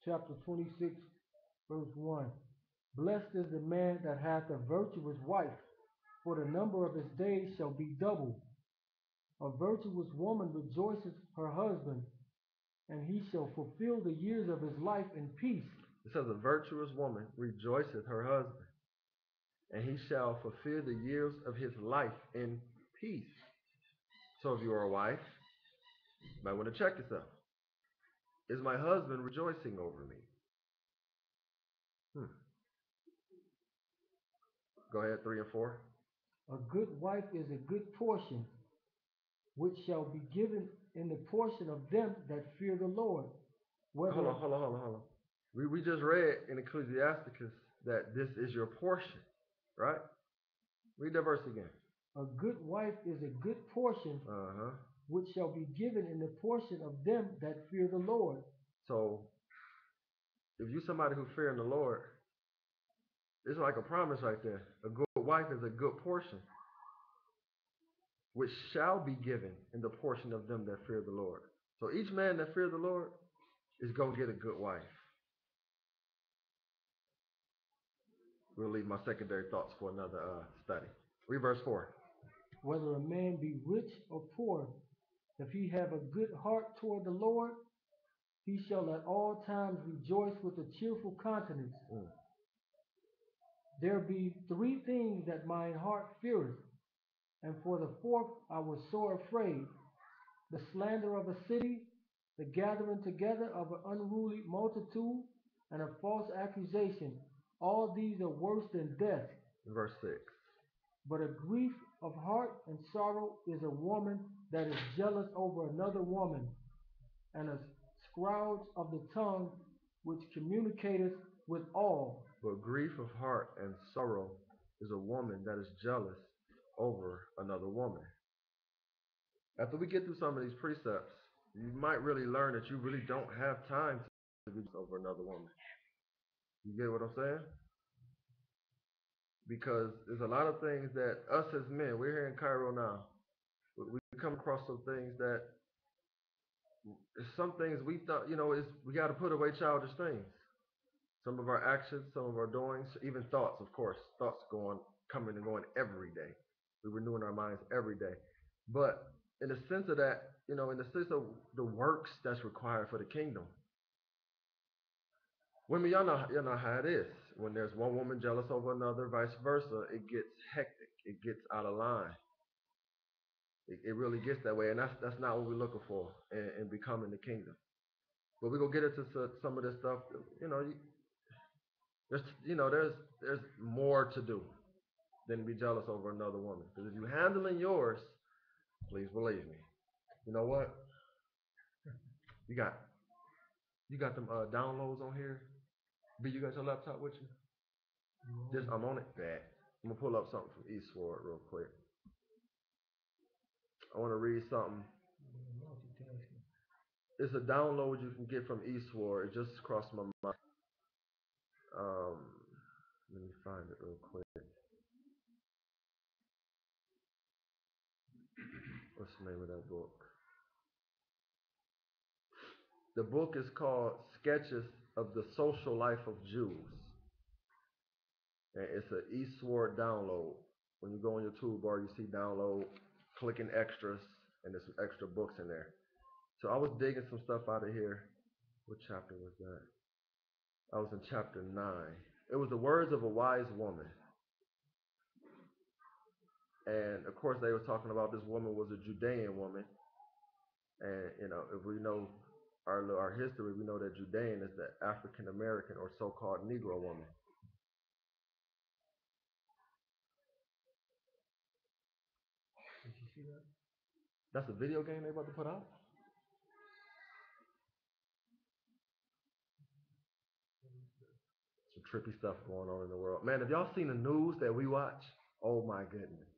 chapter 26, verse 1. Blessed is the man that hath a virtuous wife, for the number of his days shall be doubled. A virtuous woman rejoiceth her husband, and he shall fulfill the years of his life in peace. It says, a virtuous woman rejoiceth her husband, and he shall fulfill the years of his life in peace. So if you are a wife, you might want to check yourself. Is my husband rejoicing over me? Hmm. Go ahead, 3 and 4. A good wife is a good portion, which shall be given in the portion of them that fear the Lord. Whether Hold on. We just read in Ecclesiasticus that this is your portion, right? Read that verse again. a good wife is a good portion, Uh-huh. which shall be given in the portion of them that fear the Lord. So if you somebody who fear in the Lord, it's like a promise right there. A good wife is a good portion, which shall be given in the portion of them that fear the Lord. So each man that fear the Lord is going to get a good wife. We'll leave my secondary thoughts for another study. Read verse 4. Whether a man be rich or poor, if he have a good heart toward the Lord, he shall at all times rejoice with a cheerful countenance. Mm. There be three things that mine heart feareth, and for the fourth I was sore afraid: the slander of a city, the gathering together of an unruly multitude, and a false accusation. All these are worse than death. Verse 6. But a grief of heart and sorrow is a woman that is jealous over another woman, and a scourge of the tongue which communicateth with all. But grief of heart and sorrow is a woman that is jealous over another woman. After we get through some of these precepts, you might really learn that you really don't have time to be jealous over another woman. You get what I'm saying? Because there's a lot of things that us as men, we're here in Cairo now, we come across some things that, some things we thought, we got to put away childish things. Some of our actions, some of our doings, even thoughts, of course. Thoughts coming and going every day. We're renewing our minds every day. But in the sense of that, in the sense of the works that's required for the kingdom, women, y'all know how it is. When there's one woman jealous over another, vice versa, it gets hectic. It gets out of line. It really gets that way, and that's not what we're looking for in becoming the kingdom. But we're gonna get into some of this stuff. There's more to do than to be jealous over another woman. Because if you're handling yours, please believe me. You know what? You got them downloads on here. B, you got your laptop with you? Just I'm on it. Bad. I'm gonna pull up something from Eastward real quick. I want to read something. It's a download you can get from Eastward. It just crossed my mind. Um, Let me find it real quick. What's the name of that book? The book is called Sketches of the Social Life of Jews. And it's an Eastward download. When you go on your toolbar, you see download, clicking extras, and there's some extra books in there. So I was digging some stuff out of here. What chapter was that? I was in chapter 9. It was the words of a wise woman. And of course, they were talking about this woman was a Judean woman. And, if we know our history, we know that Judean is the African American or so-called Negro woman. Did you see that? That's a video game they about to put out? Some trippy stuff going on in the world. Man, if y'all seen the news that we watch, oh my goodness.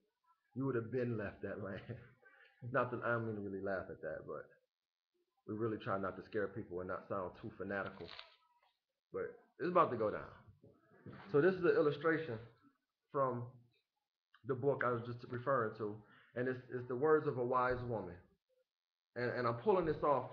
You would have been left that land. Not that I don't mean to really laugh at that, but we really try not to scare people and not sound too fanatical. But it's about to go down. So this is an illustration from the book I was just referring to, and it's the words of a wise woman. And I'm pulling this off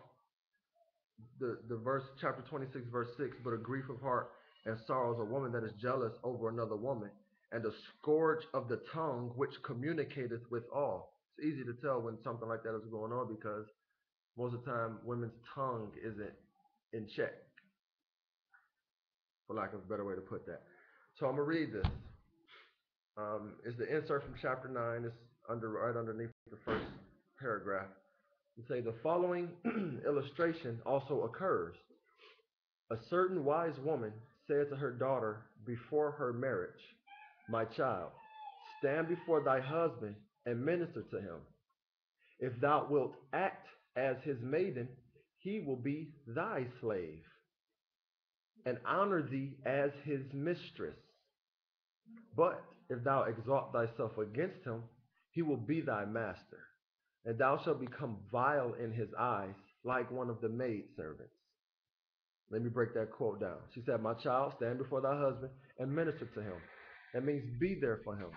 the verse, chapter 26, verse 6, but a grief of heart and sorrows, a woman that is jealous over another woman, and a scourge of the tongue which communicateth with all. It's easy to tell when something like that is going on because most of the time women's tongue isn't in check, for lack of a better way to put that. So I'm going to read this. It's the insert from chapter 9. It's right underneath the first paragraph. It say the following illustration also occurs. A certain wise woman said to her daughter before her marriage, my child, stand before thy husband and minister to him. If thou wilt act as his maiden, he will be thy slave, and honor thee as his mistress. But if thou exalt thyself against him, he will be thy master, and thou shalt become vile in his eyes, like one of the maidservants. Let me break that quote down. She said, my child, stand before thy husband and minister to him. That means be there for him.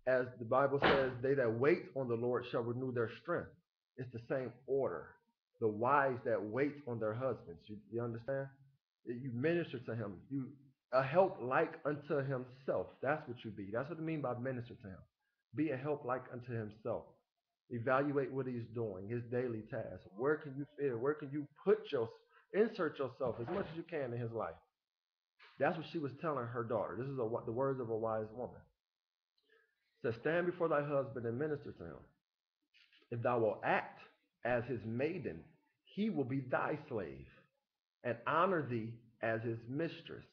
As the Bible says, they that wait on the Lord shall renew their strength. It's the same order. The wives that wait on their husbands. You understand? You minister to him. You a help like unto himself. That's what you be. That's what I mean by minister to him. Be a help like unto himself. Evaluate what he's doing, his daily tasks. Where can you fit? Where can you insert yourself as much as you can in his life? That's what she was telling her daughter. This is the words of a wise woman. It says, stand before thy husband and minister to him. If thou wilt act as his maiden, he will be thy slave, and honor thee as his mistress.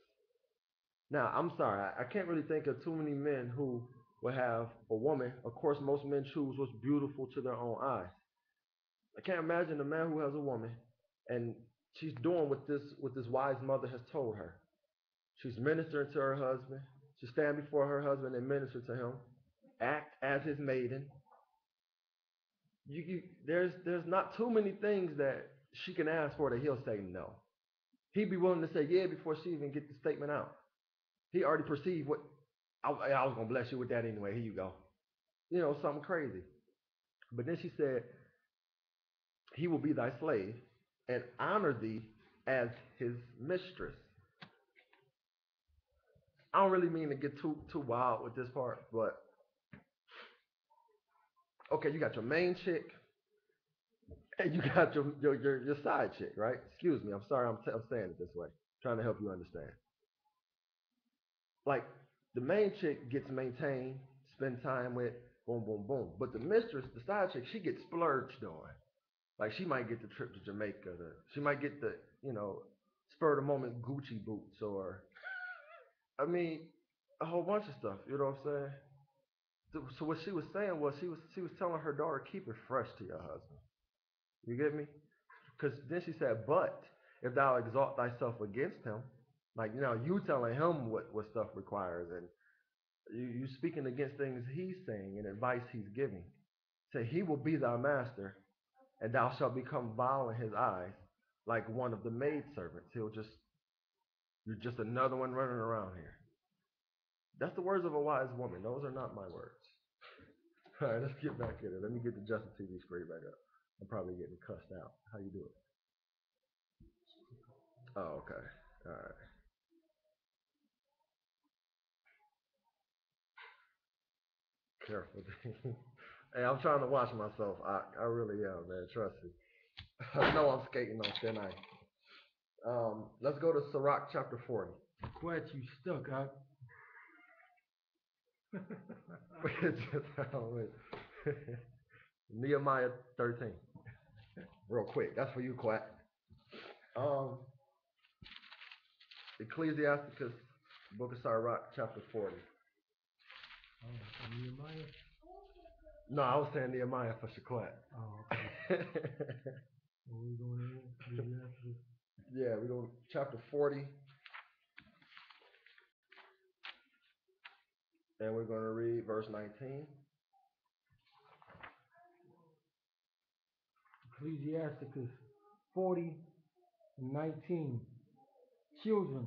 Now, I'm sorry, I can't really think of too many men who will have a woman. Of course, most men choose what's beautiful to their own eyes. I can't imagine a man who has a woman and she's doing what this wise mother has told her. She's ministering to her husband. She stand before her husband and minister to him. Act as his maiden. There's not too many things that she can ask for that he'll say no. He'd be willing to say yeah before she even get the statement out. He already perceived what I was gonna bless you with that anyway. Here you go. Something crazy. But then she said, he will be thy slave and honor thee as his mistress. I don't really mean to get too wild with this part, but okay, you got your main chick and you got your side chick, right? Excuse me, I'm sorry, I'm saying it this way, trying to help you understand. Like the main chick gets maintained, spend time with, boom, boom, boom. But the mistress, the side chick, she gets splurged on. Like she might get the trip to Jamaica. She might get the, spur of the moment Gucci boots, or I mean, a whole bunch of stuff. You know what I'm saying? So what she was saying was she was telling her daughter, keep it fresh to your husband. You get me? Because then she said, but if thou exalt thyself against him, like you telling him what stuff requires, and you speaking against things he's saying and advice he's giving. Say he will be thy master, and thou shalt become vile in his eyes, like one of the maidservants. You're just another one running around here. That's the words of a wise woman. Those are not my words. All right, let's get back in it. Let me get the Justin TV screen back up. I'm probably getting cussed out. How you doing? Oh, okay. All right. Careful. Hey, I'm trying to watch myself. I really am, man. Trust me. I know I'm skating on thin ice. Let's go to Sirach chapter 40. Quite you stuck, huh? Nehemiah 13. Real quick. That's for you, Quack. Um, Ecclesiasticus, Book of Sirach, chapter 40. Nehemiah? No, I was saying Nehemiah for Shaquat. Oh, okay. Are we going in? Yeah, we're going chapter 40. And we're going to read verse 19. Ecclesiasticus 40:19. Children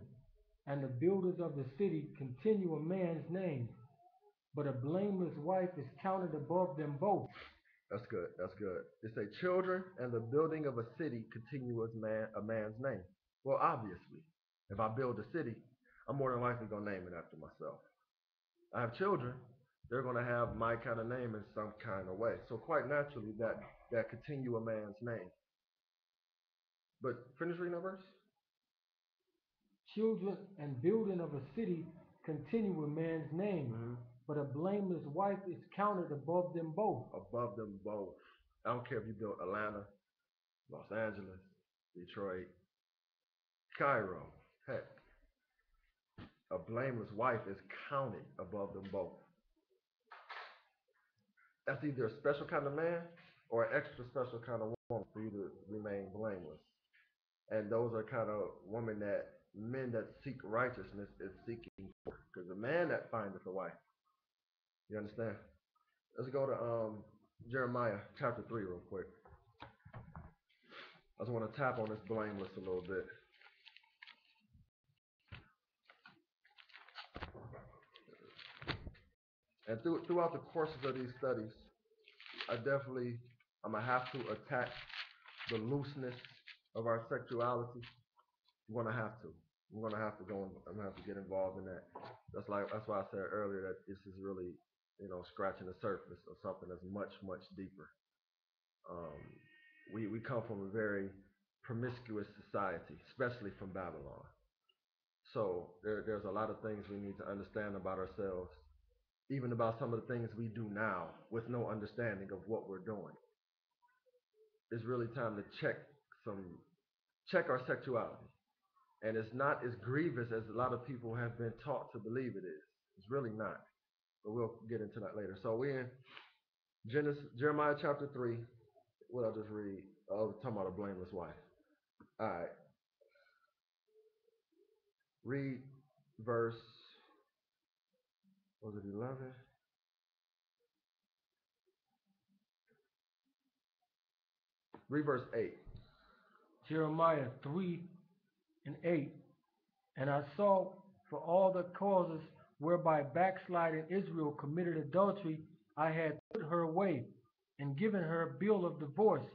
and the builders of the city continue a man's name, but a blameless wife is counted above them both. That's good. That's good. They say children and the building of a city continue as a man's name. Well, obviously, if I build a city, I'm more than likely gonna name it after myself. I have children, they're gonna have my kind of name in some kind of way. So quite naturally, that continue a man's name. But finish reading that verse. Children and building of a city continue with man's name, Mm-hmm. but a blameless wife is counted above them both. Above them both. I don't care if you built Atlanta, Los Angeles, Detroit, Cairo. Heck, a blameless wife is counted above them both. That's either a special kind of man or an extra special kind of woman for you to remain blameless. And those are kind of women that men that seek righteousness is seeking for. Because the man that findeth a wife, you understand? Let's go to Jeremiah chapter 3 real quick. I just want to tap on this blameless a little bit. And throughout the courses of these studies, I'm gonna have to attack the looseness of our sexuality. I'm gonna have to. I'm gonna have to get involved in that. That's why I said earlier that this is really, scratching the surface of something that's much, much deeper. Um, we come from a very promiscuous society, especially from Babylon. So there's a lot of things we need to understand about ourselves, even about some of the things we do now with no understanding of what we're doing. It's really time to check our sexuality. And it's not as grievous as a lot of people have been taught to believe it is. It's really not. But we'll get into that later. So we're in Jeremiah chapter 3. What I'll just read. Oh, talking about a blameless wife. All right. Read verse, was it 11? Read verse 8. Jeremiah 3:8. And I saw for all the causes whereby backsliding Israel committed adultery, I had put her away and given her a bill of divorce.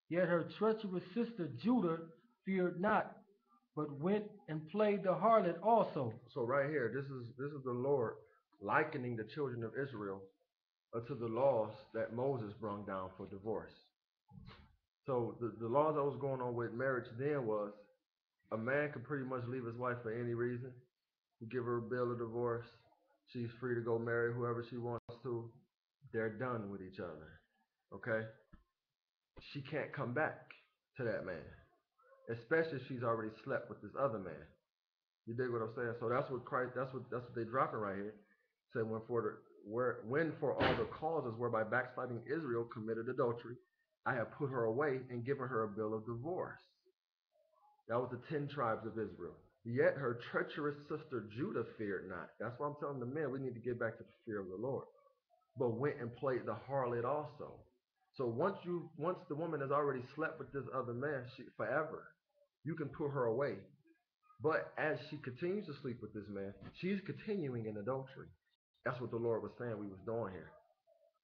Yet her treacherous sister Judah feared not, but went and played the harlot also. So right here, this is the Lord likening the children of Israel to the laws that Moses brought down for divorce. So the laws that was going on with marriage then was a man could pretty much leave his wife for any reason. You give her a bill of divorce. She's free to go marry whoever she wants to. They're done with each other. Okay? She can't come back to that man, especially if she's already slept with this other man. You dig what I'm saying? So that's what they're dropping right here. Said when for all the causes whereby backsliding Israel committed adultery, I have put her away and given her a bill of divorce. That was the 10 tribes of Israel. Yet her treacherous sister Judah feared not. That's why I'm telling the men we need to get back to the fear of the Lord. But went and played the harlot also. So once the woman has already slept with this other man, forever, you can put her away. But as she continues to sleep with this man, she's continuing in adultery. That's what the Lord was saying we was doing here.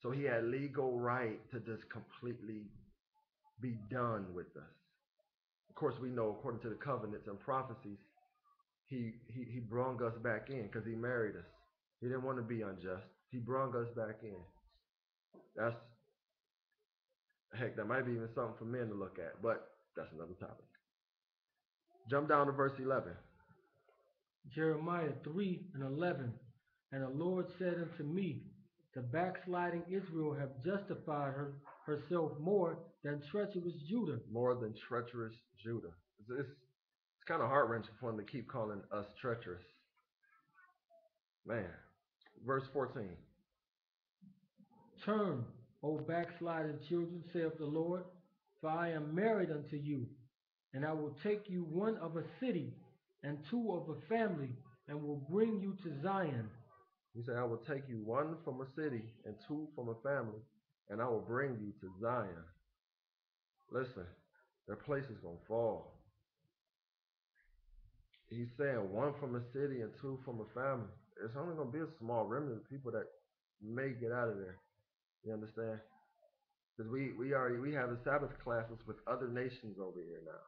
So he had legal right to just completely be done with us. Of course, we know according to the covenants and prophecies, he brung us back in because he married us. He didn't want to be unjust. He brung us back in. That's, heck, that might be even something for men to look at, but that's another topic. Jump down to verse 11. Jeremiah 3:11. And the Lord said unto me, the backsliding Israel have justified herself more than treacherous Judah. More than treacherous Judah. It's kind of heart-wrenching for him to keep calling us treacherous. Man. Verse 14. Turn, O backsliding children, saith the Lord, for I am married unto you, and I will take you one of a city and two of a family, and will bring you to Zion. He said, I will take you one from a city and two from a family, and I will bring you to Zion. Listen, their place is going to fall. He's saying one from a city and two from a family. It's only going to be a small remnant of people that may get out of there. You understand? Because we have the Sabbath classes with other nations over here now.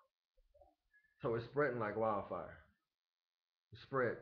So it's spreading like wildfire. It's spreading.